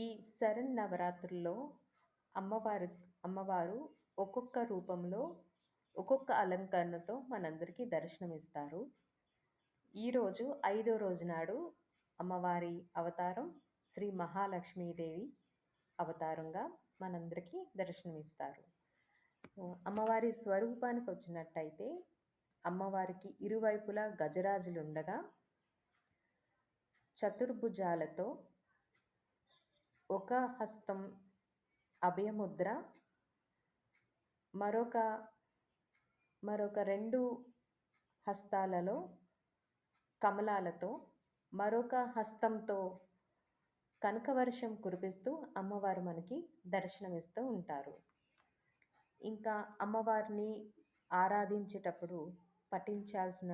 ఈ శరన్నవరాత్రుల్లో అమ్మవారు అమ్మవారు ఒక్కొక్క రూపంలో, ఒక్కొక్క అలంకరణతో మనందరికీ దర్శనమిస్తారు. ఈరోజు ఐదో రోజు నాడు అమ్మవారి అవతారం శ్రీ మహాలక్ష్మీదేవి అవతారంగా మనందరికీ దర్శనమిస్తారు. అమ్మవారి స్వరూపానికొచ్చినట్టయితే అమ్మవారికి ఇరువైపులా గజరాజులుండగా చతుర్భుజాలతో ఒక హస్తం అభయముద్ర, మరొక మరొక 2 హస్తాలలో కమలాలతో, మరొక హస్తంతో కనకవర్షం కురిపిస్తూ అమ్మవారు మనకి దర్శనమిస్తూ ఉంటారు. ఇంకా అమ్మవారిని ఆరాధించేటప్పుడు పఠించాల్సిన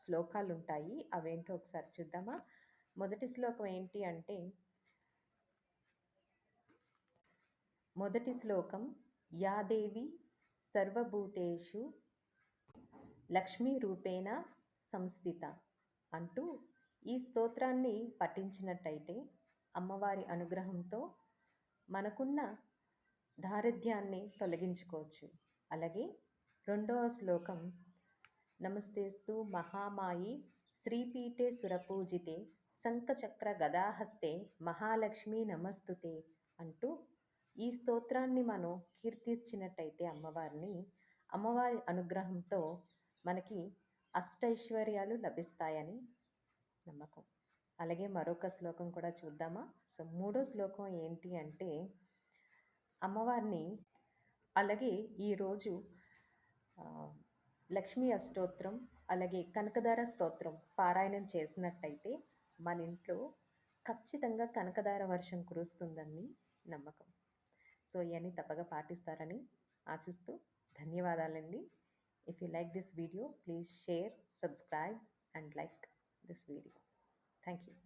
శ్లోకాలుంటాయి. అవేంటో ఒకసారి చూద్దామా? మొదటి శ్లోకం ఏంటి అంటే, మొదటి శ్లోకం యా దేవి సర్వభూతేషు లక్ష్మీ రూపేణ సంస్థిత అంటూ ఈ స్తోత్రాన్ని పఠించినట్టయితే అమ్మవారి అనుగ్రహంతో మనకున్న దారిద్ర్యాన్ని తొలగించుకోవచ్చు. అలాగే రెండవ శ్లోకం నమస్తేస్తు మహామాయి శ్రీపీఠే సురపూజితే శంఖచక్ర గదాహస్తే మహాలక్ష్మి నమస్తుతే అంటూ ఈ స్తోత్రాన్ని మనం కీర్తించినట్టయితే అమ్మవారి అనుగ్రహంతో మనకి అష్టైశ్వర్యాలు లభిస్తాయని నమ్మకం. అలాగే మరొక శ్లోకం కూడా చూద్దామా? సో మూడో శ్లోకం ఏంటి అంటే, అమ్మవారిని అలాగే ఈరోజు లక్ష్మీ అష్టోత్తరం అలాగే కనకదార స్తోత్రం పారాయణం చేసినట్టయితే మన ఇంట్లో ఖచ్చితంగా కనకదార వర్షం కురుస్తుందని నమ్మకం. సో ఇవన్నీ తప్పగా పాటిస్తారని ఆశిస్తూ ధన్యవాదాలండి. If you like this video, please share, subscribe and like this video. Thank you.